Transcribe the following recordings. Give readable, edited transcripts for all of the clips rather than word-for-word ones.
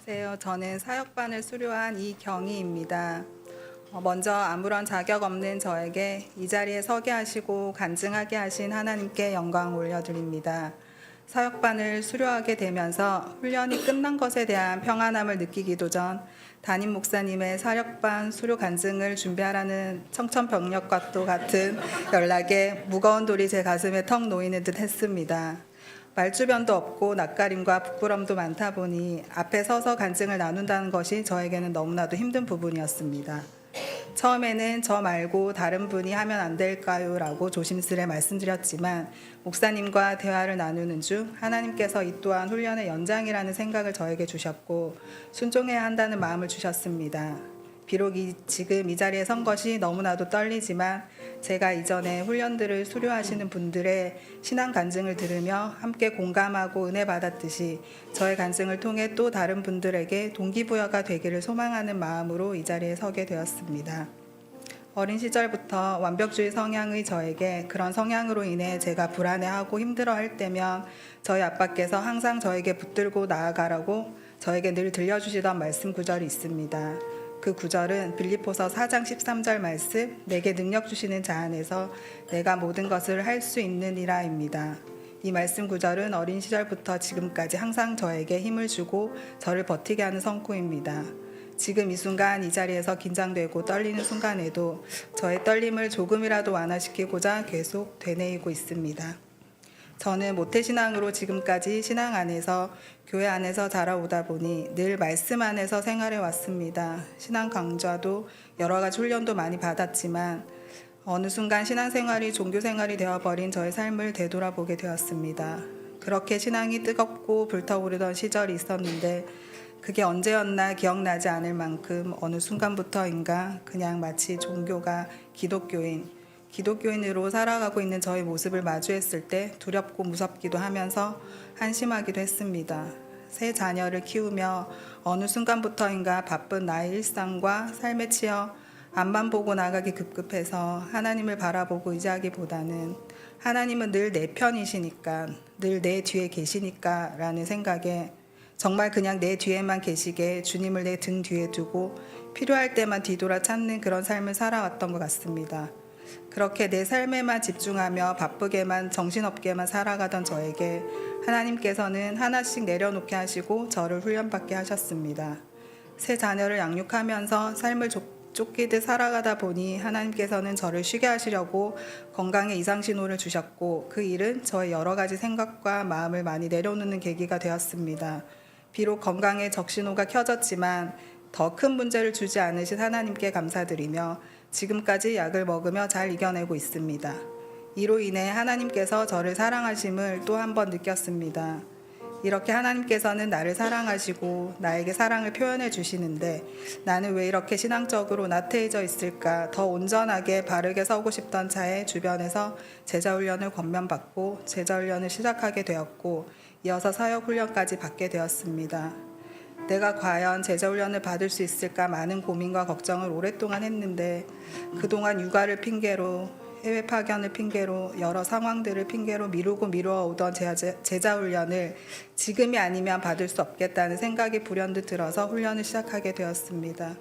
안녕하세요. 저는 사역반을 수료한 이경희입니다. 먼저 아무런 자격 없는 저에게 이 자리에 서게 하시고 간증하게 하신 하나님께 영광 올려드립니다. 사역반을 수료하게 되면서 훈련이 끝난 것에 대한 평안함을 느끼기도 전 담임 목사님의 사역반 수료 간증을 준비하라는 청천벽력과 같은 연락에 무거운 돌이 제 가슴에 턱 놓이는 듯 했습니다. 말주변도 없고 낯가림과 부끄럼도 많다 보니 앞에 서서 간증을 나눈다는 것이 저에게는 너무나도 힘든 부분이었습니다. 처음에는 저 말고 다른 분이 하면 안 될까요? 라고 조심스레 말씀드렸지만 목사님과 대화를 나누는 중 하나님께서 이 또한 훈련의 연장이라는 생각을 저에게 주셨고 순종해야 한다는 마음을 주셨습니다. 비록 지금 이 자리에 선 것이 너무나도 떨리지만 제가 이전에 훈련들을 수료하시는 분들의 신앙 간증을 들으며 함께 공감하고 은혜 받았듯이 저의 간증을 통해 또 다른 분들에게 동기부여가 되기를 소망하는 마음으로 이 자리에 서게 되었습니다. 어린 시절부터 완벽주의 성향의 저에게 그런 성향으로 인해 제가 불안해하고 힘들어할 때면 저희 아빠께서 항상 저에게 붙들고 나아가라고 저에게 늘 들려주시던 말씀 구절이 있습니다. 그 구절은 빌립보서 4장 13절 말씀, 내게 능력 주시는 자 안에서 내가 모든 것을 할 수 있느니라입니다. 이 말씀 구절은 어린 시절부터 지금까지 항상 저에게 힘을 주고 저를 버티게 하는 성구입니다. 지금 이 순간 이 자리에서 긴장되고 떨리는 순간에도 저의 떨림을 조금이라도 완화시키고자 계속 되뇌이고 있습니다. 저는 모태신앙으로 지금까지 신앙 안에서 교회 안에서 자라오다 보니 늘 말씀 안에서 생활해 왔습니다. 신앙 강좌도 여러 가지 훈련도 많이 받았지만 어느 순간 신앙생활이 종교생활이 되어버린 저의 삶을 되돌아보게 되었습니다. 그렇게 신앙이 뜨겁고 불타오르던 시절이 있었는데 그게 언제였나 기억나지 않을 만큼 어느 순간부터인가 그냥 마치 종교가 기독교인으로 살아가고 있는 저의 모습을 마주했을 때 두렵고 무섭기도 하면서 한심하기도 했습니다. 세 자녀를 키우며 어느 순간부터인가 바쁜 나의 일상과 삶에 치여 앞만 보고 나가기 급급해서 하나님을 바라보고 의지하기보다는 하나님은 늘 내 편이시니까, 늘 내 뒤에 계시니까 라는 생각에 정말 그냥 내 뒤에만 계시게 주님을 내 등 뒤에 두고 필요할 때만 뒤돌아 찾는 그런 삶을 살아왔던 것 같습니다. 그렇게 내 삶에만 집중하며 바쁘게만 정신없게만 살아가던 저에게 하나님께서는 하나씩 내려놓게 하시고 저를 훈련받게 하셨습니다. 세 자녀를 양육하면서 삶을 쫓기듯 살아가다 보니 하나님께서는 저를 쉬게 하시려고 건강에 이상신호를 주셨고 그 일은 저의 여러 가지 생각과 마음을 많이 내려놓는 계기가 되었습니다. 비록 건강에 적신호가 켜졌지만 더 큰 문제를 주지 않으신 하나님께 감사드리며 지금까지 약을 먹으며 잘 이겨내고 있습니다. 이로 인해 하나님께서 저를 사랑하심을 또 한 번 느꼈습니다. 이렇게 하나님께서는 나를 사랑하시고 나에게 사랑을 표현해 주시는데 나는 왜 이렇게 신앙적으로 나태해져 있을까? 더 온전하게 바르게 서고 싶던 차에 주변에서 제자훈련을 권면받고 제자훈련을 시작하게 되었고 이어서 사역훈련까지 받게 되었습니다. 내가 과연 제자훈련을 받을 수 있을까 많은 고민과 걱정을 오랫동안 했는데 그동안 육아를 핑계로 해외 파견을 핑계로 여러 상황들을 핑계로 미루고 미루어 오던 제자훈련을 지금이 아니면 받을 수 없겠다는 생각이 불현듯 들어서 훈련을 시작하게 되었습니다.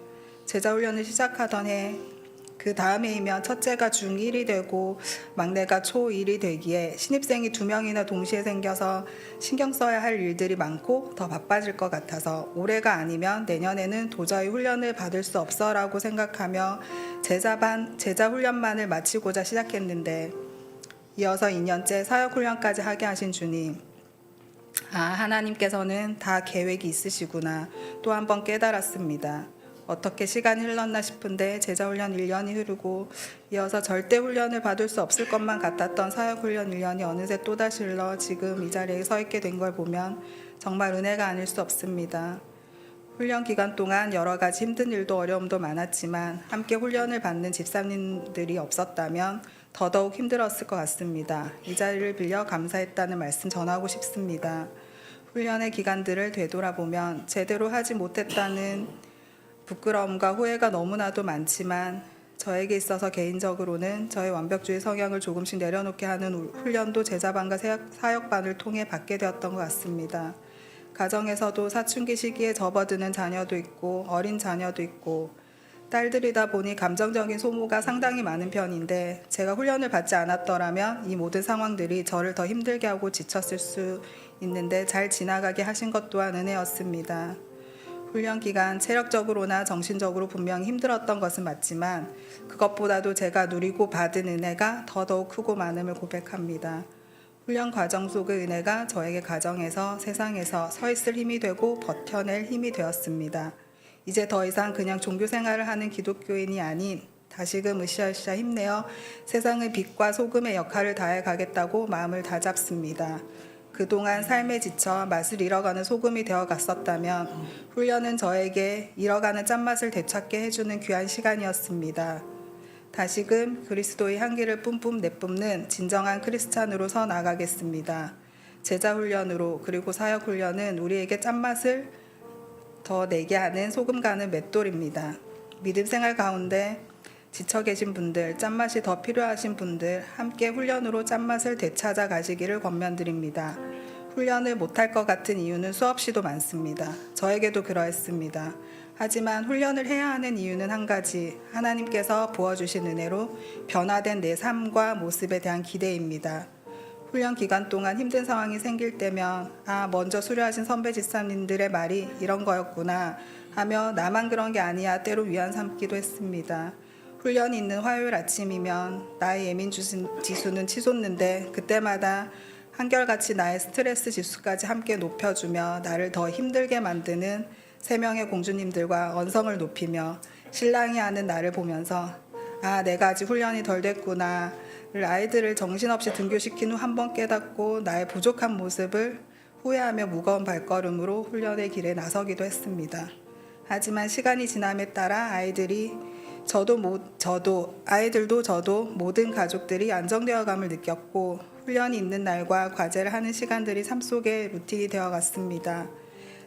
제자훈련을 시작하던 해 그 다음 해이면 첫째가 중1이 되고 막내가 초1이 되기에 신입생이 2명이나 동시에 생겨서 신경 써야 할 일들이 많고 더 바빠질 것 같아서 올해가 아니면 내년에는 도저히 훈련을 받을 수 없어라고 생각하며 제자 훈련만을 마치고자 시작했는데 이어서 2년째 사역 훈련까지 하게 하신 주님, 하나님께서는 다 계획이 있으시구나 또 한 번 깨달았습니다. 어떻게 시간이 흘렀나 싶은데 제자훈련 1년이 흐르고 이어서 절대 훈련을 받을 수 없을 것만 같았던 사역훈련 1년이 어느새 또다시 흘러 지금 이 자리에 서 있게 된 걸 보면 정말 은혜가 아닐 수 없습니다. 훈련 기간 동안 여러 가지 힘든 일도 어려움도 많았지만 함께 훈련을 받는 집사님들이 없었다면 더더욱 힘들었을 것 같습니다. 이 자리를 빌려 감사했다는 말씀 전하고 싶습니다. 훈련의 기간들을 되돌아보면 제대로 하지 못했다는 부끄러움과 후회가 너무나도 많지만 저에게 있어서 개인적으로는 저의 완벽주의 성향을 조금씩 내려놓게 하는 훈련도 제자반과 사역반을 통해 받게 되었던 것 같습니다. 가정에서도 사춘기 시기에 접어드는 자녀도 있고 어린 자녀도 있고 딸들이다 보니 감정적인 소모가 상당히 많은 편인데 제가 훈련을 받지 않았더라면 이 모든 상황들이 저를 더 힘들게 하고 지쳤을 수 있는데 잘 지나가게 하신 것 또한 은혜였습니다. 훈련 기간 체력적으로나 정신적으로 분명히 힘들었던 것은 맞지만 그것보다도 제가 누리고 받은 은혜가 더더욱 크고 많음을 고백합니다. 훈련 과정 속의 은혜가 저에게 가정에서 세상에서 서 있을 힘이 되고 버텨낼 힘이 되었습니다. 이제 더 이상 그냥 종교 생활을 하는 기독교인이 아닌 다시금 으쌰으쌰 힘내어 세상의 빛과 소금의 역할을 다해 가겠다고 마음을 다잡습니다. 그동안 삶에 지쳐 맛을 잃어가는 소금이 되어 갔었다면 훈련은 저에게 잃어가는 짠맛을 되찾게 해주는 귀한 시간이었습니다. 다시금 그리스도의 향기를 뿜뿜 내뿜는 진정한 크리스찬으로 서 나가겠습니다. 제자 훈련으로 그리고 사역 훈련은 우리에게 짠맛을 더 내게 하는 소금 가는 맷돌입니다. 믿음 생활 가운데 지쳐 계신 분들, 짠맛이 더 필요하신 분들 함께 훈련으로 짠맛을 되찾아 가시기를 권면드립니다. 훈련을 못할 것 같은 이유는 수없이도 많습니다. 저에게도 그러했습니다. 하지만 훈련을 해야 하는 이유는 한 가지, 하나님께서 부어주신 은혜로 변화된 내 삶과 모습에 대한 기대입니다. 훈련 기간 동안 힘든 상황이 생길 때면 먼저 수료하신 선배 집사님들의 말이 이런 거였구나 하며 나만 그런 게 아니야 때로 위안 삼기도 했습니다. 훈련이 있는 화요일 아침이면 나의 예민 지수는 치솟는데 그때마다 한결같이 나의 스트레스 지수까지 함께 높여주며 나를 더 힘들게 만드는 3명의 공주님들과 언성을 높이며 신랑이 하는 나를 보면서 내가 아직 훈련이 덜 됐구나 아이들을 정신없이 등교시킨 후 한 번 깨닫고 나의 부족한 모습을 후회하며 무거운 발걸음으로 훈련의 길에 나서기도 했습니다. 하지만 시간이 지남에 따라 아이들도 저도 모든 가족들이 안정되어감을 느꼈고 훈련이 있는 날과 과제를 하는 시간들이 삶 속의 루틴이 되어갔습니다.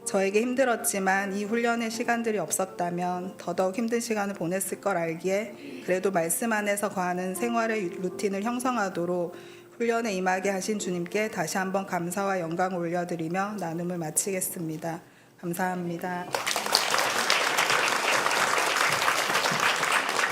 저에게 힘들었지만 이 훈련의 시간들이 없었다면 더더욱 힘든 시간을 보냈을 걸 알기에 그래도 말씀 안에서 거하는 생활의 루틴을 형성하도록 훈련에 임하게 하신 주님께 다시 한번 감사와 영광을 올려드리며 나눔을 마치겠습니다. 감사합니다.